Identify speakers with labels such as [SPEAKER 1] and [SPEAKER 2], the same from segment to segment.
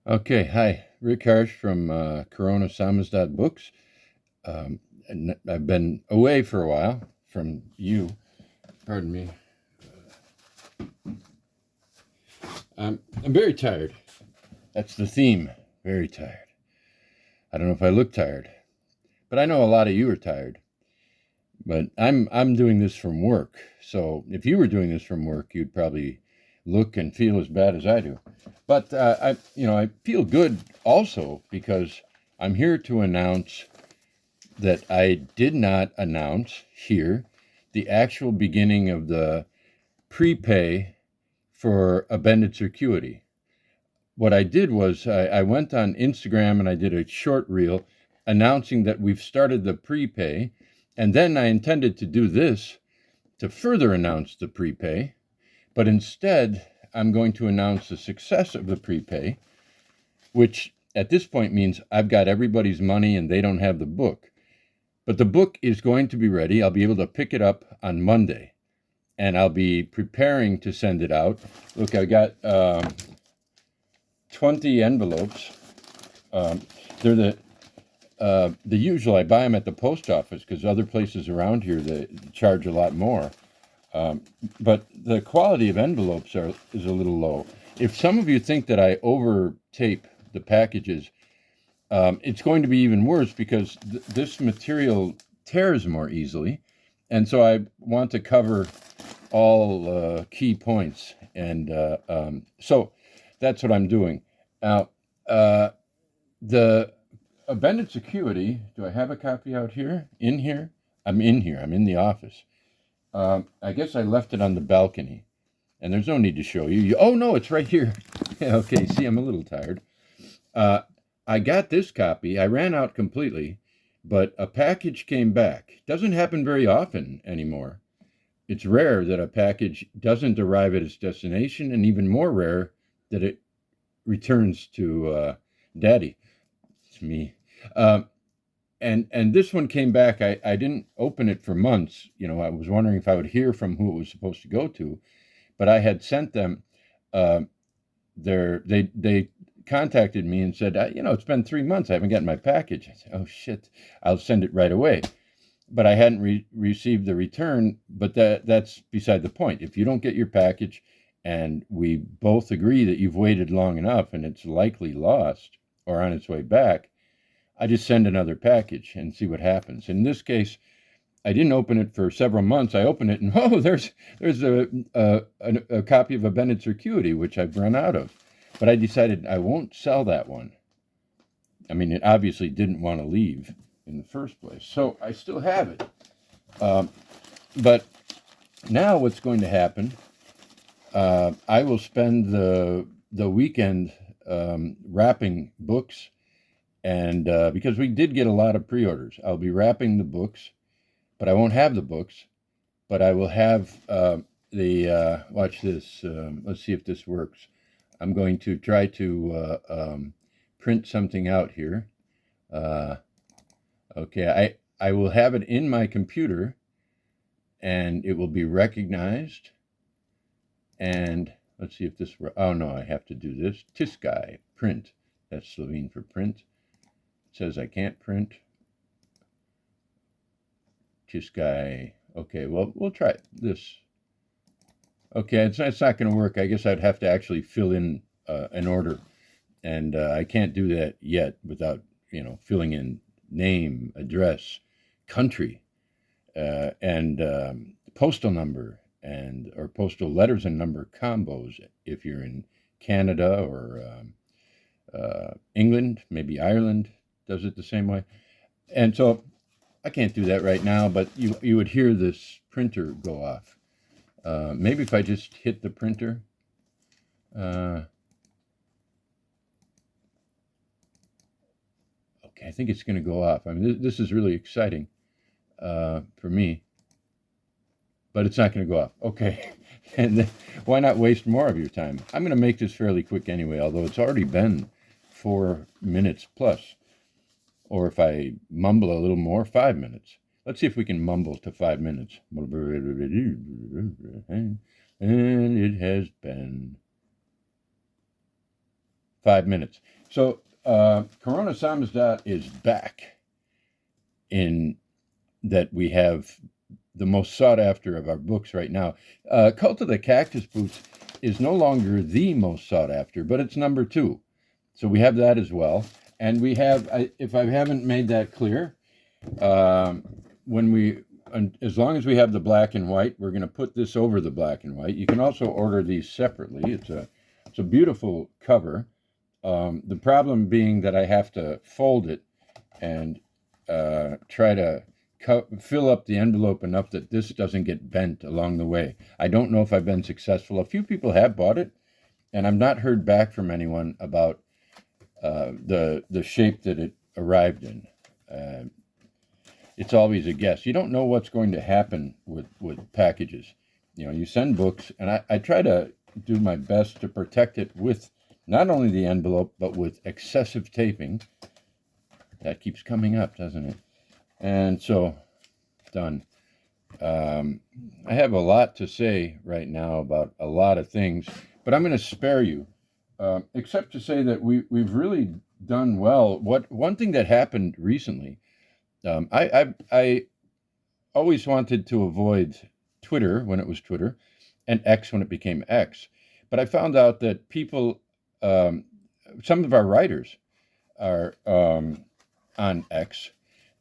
[SPEAKER 1] Okay, hi, Rick Harsh from Corona Samizdat Books. And I've been away for a while from you. Pardon me. I'm very tired. That's the theme. Very tired. I don't know if I look tired, but I know a lot of you are tired. But I'm doing this from work. So if you were doing this from work, you'd probably look and feel as bad as I do. But I feel good also because I'm here to announce that I did not announce here the actual beginning of the prepay for a Bended Circuity. What I did was I went on Instagram and I did a short reel announcing that we've started the prepay, and then I intended to do this to further announce the prepay, but instead I'm going to announce the success of the prepay, which at this point means I've got everybody's money and they don't have the book. But the book is going to be ready. I'll be able to pick it up on Monday, and I'll be preparing to send it out. Look, I got 20 envelopes. They're the usual. I buy them at the post office because other places around here they charge a lot more. But the quality of envelopes is a little low. If some of you think that I over tape the packages, it's going to be even worse because this material tears more easily. And so I want to cover all key points. And so that's what I'm doing. Now, the Bended Circuity, do I have a copy out here? In here? I'm in here. I'm in the office. I guess I left it on the balcony. And there's no need to show you. Oh, no, it's right here. Okay, see, I'm a little tired. I got this copy. I ran out completely, but a package came back. Doesn't happen very often anymore. It's rare that a package doesn't arrive at its destination, and even more rare that it returns to Daddy. It's me. Um, and this one came back. I didn't open it for months. I was wondering if I would hear from who it was supposed to go to, but I had sent them uh, they contacted me and said, it's been 3 months. I haven't gotten my package. I said, oh shit, I'll send it right away. But I hadn't received the return. But that's beside the point. If you don't get your package, and we both agree that you've waited long enough and it's likely lost or on its way back, I just send another package and see what happens. In this case, I didn't open it for several months. I opened it and there's a copy of a Bended Circuity, which I've run out of. But I decided I won't sell that one. I mean, it obviously didn't want to leave in the first place. So I still have it. But now what's going to happen, I will spend the weekend wrapping books. And because we did get a lot of pre-orders, I'll be wrapping the books, but I won't have the books. But I will have watch this. Let's see if this works. I'm going to try to print something out here. Okay, I will have it in my computer, and it will be recognized. And let's see if this. Oh no, I have to do this. Tiskai print. That's Slovene for print. It says I can't print. Tiskai. Okay, well we'll try this. Okay, it's not going to work. I guess I'd have to actually fill in an order, and I can't do that yet without filling in name, address, country, and postal number, and or postal letters and number combos if you're in Canada or England, maybe Ireland does it the same way. And so I can't do that right now, but you would hear this printer go off. Maybe if I just hit the printer. Okay, I think it's going to go off. I mean, this is really exciting for me, but it's not going to go off. Okay, and then, why not waste more of your time? I'm going to make this fairly quick anyway, although it's already been 4 minutes plus. Or if I mumble a little more, 5 minutes. Let's see if we can mumble to 5 minutes. And it has been 5 minutes. So Corona Samizdat is back in that we have the most sought after of our books right now. Cult of the Cactus Boots is no longer the most sought after, but it's number 2. So we have that as well. And we have, if I haven't made that clear, when we, as long as we have the black and white, we're going to put this over the black and white. You can also order these separately. It's a beautiful cover. The problem being that I have to fold it and try to fill up the envelope enough that this doesn't get bent along the way. I don't know if I've been successful. A few people have bought it, and I've not heard back from anyone about the shape that it arrived in. It's always a guess. You don't know what's going to happen with packages. You send books, and I try to do my best to protect it with not only the envelope, but with excessive taping. That keeps coming up, doesn't it? And so, done. I have a lot to say right now about a lot of things, but I'm going to spare you, except to say that we've really done well. One thing that happened recently, I always wanted to avoid Twitter when it was Twitter, and X when it became X, but I found out that people, some of our writers, are on X.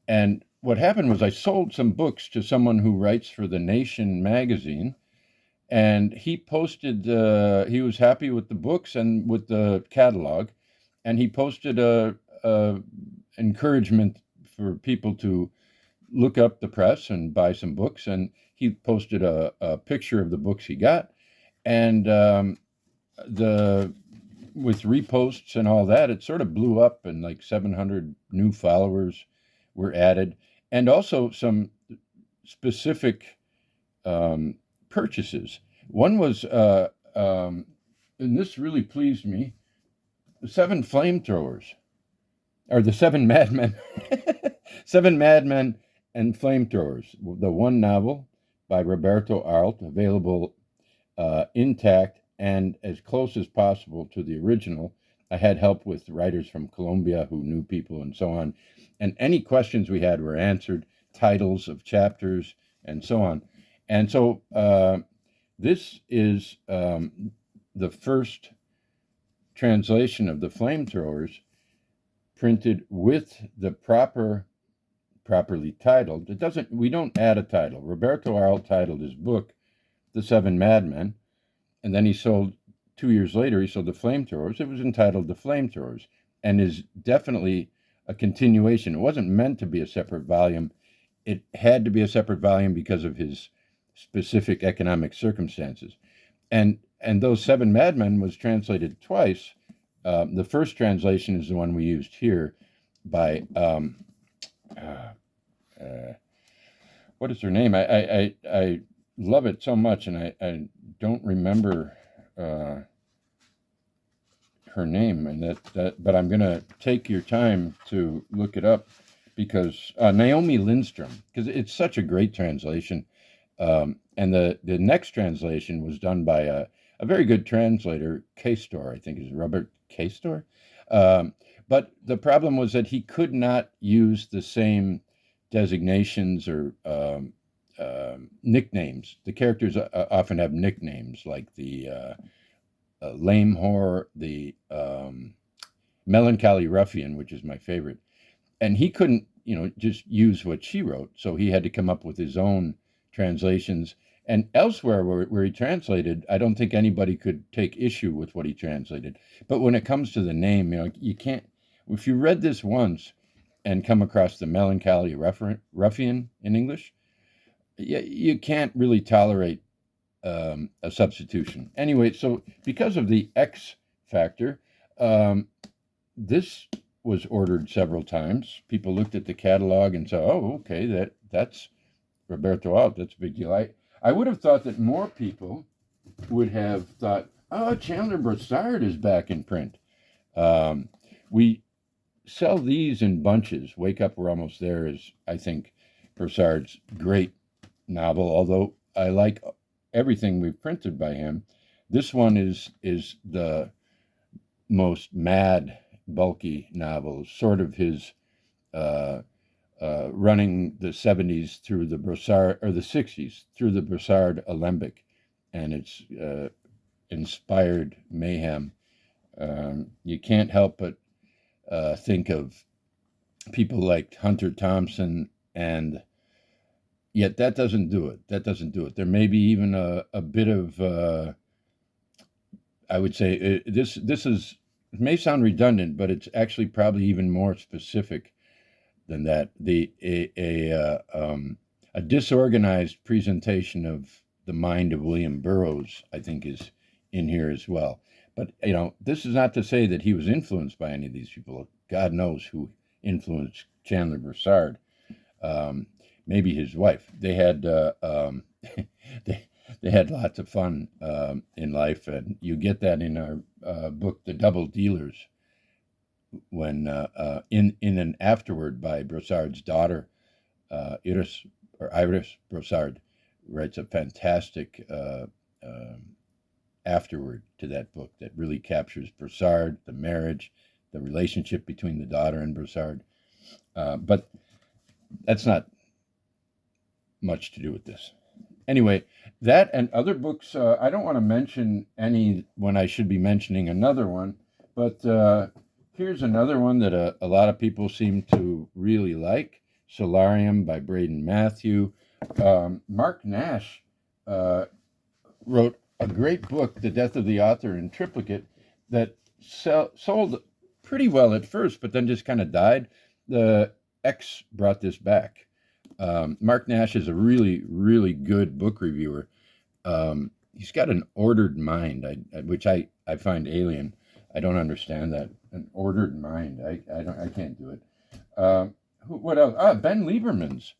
[SPEAKER 1] And what happened was I sold some books to someone who writes for The Nation magazine, and he posted, he was happy with the books and with the catalog, and he posted a encouragement for people to look up the press and buy some books, and he posted a picture of the books he got, and with reposts and all that, it sort of blew up, and like 700 new followers were added, and also some specific purchases. One was, and this really pleased me, the 7 flamethrowers, or the 7 madmen, 7 madmen and flamethrowers, the one novel by Roberto Arlt, available intact and as close as possible to the original. I had help with writers from Colombia who knew people and so on. And any questions we had were answered, titles of chapters, and so on. And so this is the first translation of the flamethrowers printed with the properly titled. We don't add a title. Roberto Arlt titled his book The 7 Madmen, and then he sold, 2 years later, he sold The Flamethrowers. It was entitled The Flamethrowers, and is definitely a continuation. It wasn't meant to be a separate volume. It had to be a separate volume because of his specific economic circumstances. And those 7 Madmen was translated twice. The first translation is the one we used here by, what is her name? I love it so much, and I don't remember her name, and but I'm going to take your time to look it up, because Naomi Lindstrom, because it's such a great translation. And the next translation was done by a very good translator, Castor, I think is Robert Castor. But the problem was that he could not use the same designations or nicknames. The characters often have nicknames, like the lame whore, the melancholy ruffian, which is my favorite. And he couldn't, just use what she wrote. So he had to come up with his own translations. And elsewhere where he translated, I don't think anybody could take issue with what he translated. But when it comes to the name, you can't, if you read this once and come across the melancholy ruffian in English, you can't really tolerate a substitution. Anyway, so because of the X factor, this was ordered several times. People looked at the catalog and said, oh, okay, that's Roberto Alt, that's a big deal. I would have thought that more people would have thought, oh, Chandler Brossard is back in print. We sell these in bunches. Wake Up, We're Almost There is, I think, Brossard's great novel, although I like everything we've printed by him. This one is the most mad, bulky novels, sort of his uh, running the 70s through the Brossard, or the 60s through the Brossard Alembic and its inspired mayhem. You can't help but think of people like Hunter Thompson, and yet that doesn't do it. That doesn't do it. There may be even a bit of, I would say, this is, it may sound redundant, but it's actually probably even more specific than that. A disorganized presentation of the mind of William Burroughs, I think, is in here as well. But this is not to say that he was influenced by any of these people. God knows who influenced Chandler Brossard. Maybe his wife. They had they had lots of fun in life, and you get that in our book, The Double Dealers, when in an afterword by Brossard's daughter, Iris Brossard, writes a fantastic afterword to that book that really captures Brossard, the marriage, the relationship between the daughter and Brossard. But that's not much to do with this. Anyway, that and other books, I don't want to mention any when I should be mentioning another one, but here's another one that a lot of people seem to really like, Solarium by Braden Matthew. Mark Nash wrote a great book, The Death of the Author in Triplicate, that sold pretty well at first, but then just kind of died. The X brought this back. Mark Nash is a really, really good book reviewer. He's got an ordered mind, which I find alien. I don't understand that. An ordered mind. I can't do it. What else? Ben Lieberman's.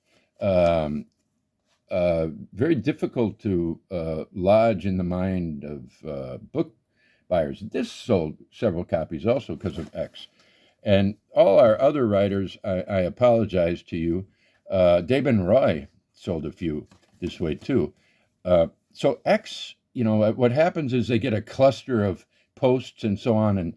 [SPEAKER 1] Very difficult to lodge in the mind of book buyers. This sold several copies also because of X. And all our other writers, I apologize to you. Deben Roy sold a few this way too. So X, what happens is they get a cluster of posts and so on, and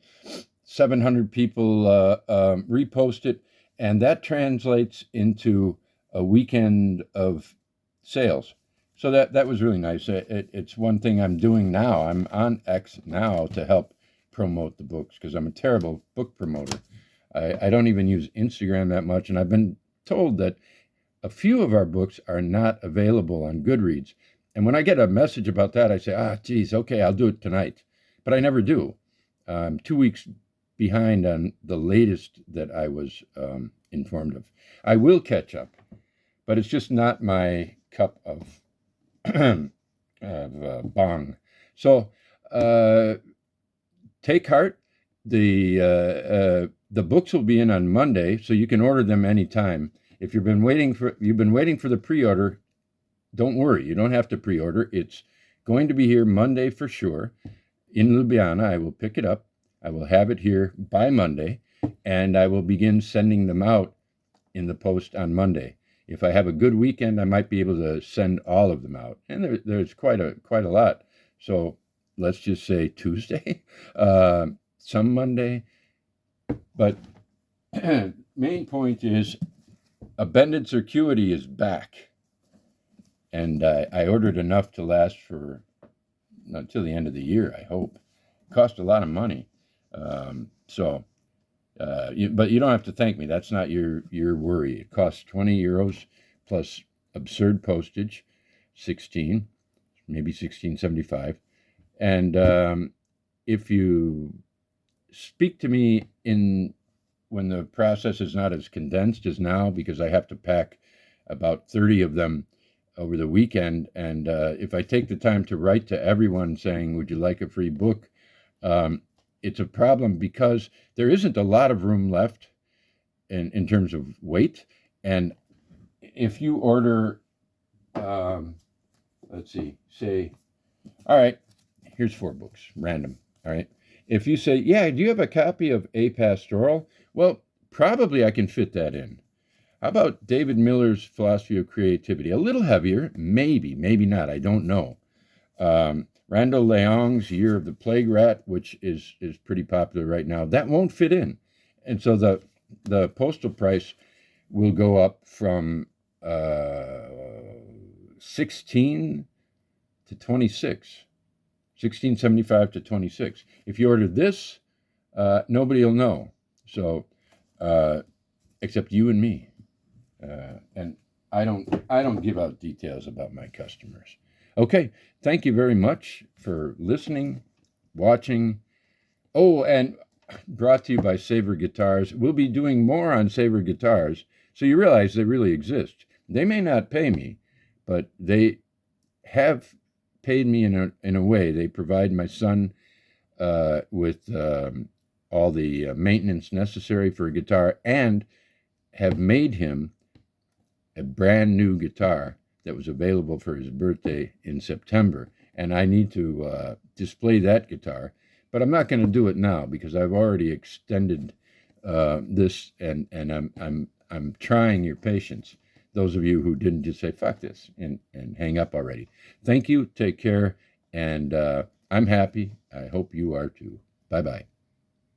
[SPEAKER 1] 700 people repost it, and that translates into a weekend of sales. So that was really nice. It's one thing I'm doing now. I'm on X now to help promote the books because I'm a terrible book promoter. I don't even use Instagram that much, and I've been told that a few of our books are not available on Goodreads. And when I get a message about that, I say, geez, okay, I'll do it tonight. But I never do. I'm 2 weeks behind on the latest that I was informed of. I will catch up, but it's just not my cup of, bong. So take heart. The books will be in on Monday, so you can order them anytime. If you've been waiting for the pre-order, don't worry. You don't have to pre-order. It's going to be here Monday for sure. In Ljubljana, I will pick it up. I will have it here by Monday, and I will begin sending them out in the post on Monday. If I have a good weekend, I might be able to send all of them out. And there's quite a lot. So let's just say Tuesday, some Monday. But main point is A Bended Circuity is back. And I ordered enough to last for until the end of the year, I hope. It cost a lot of money. But you don't have to thank me. That's not your worry. It costs 20 euros plus absurd postage, 16, maybe 16.75. And if you speak to me when the process is not as condensed as now, because I have to pack about 30 of them over the weekend, and if I take the time to write to everyone saying, would you like a free book, it's a problem because there isn't a lot of room left in terms of weight. And if you order, let's see, say, all right, here's 4 books, random, all right. If you say, yeah, do you have a copy of A Pastoral? Well, probably I can fit that in. How about David Miller's Philosophy of Creativity? A little heavier, maybe not, I don't know. Randall Leong's Year of the Plague Rat, which is pretty popular right now. That won't fit in. And so the postal price will go up from 16 to 26, 16.75 to 26. If you order this, nobody will know. So, except you and me. And I don't give out details about my customers. Okay, thank you very much for listening, watching. Oh, and brought to you by Saber Guitars. We'll be doing more on Saber Guitars, so you realize they really exist. They may not pay me, but they have paid me in a way. They provide my son with all the maintenance necessary for a guitar, and have made him a brand new guitar that was available for his birthday in September. And I need to display that guitar, but I'm not going to do it now because I've already extended this, and I'm trying your patience. Those of you who didn't just say fuck this and hang up already. Thank you. Take care. And I'm happy. I hope you are too. Bye-bye.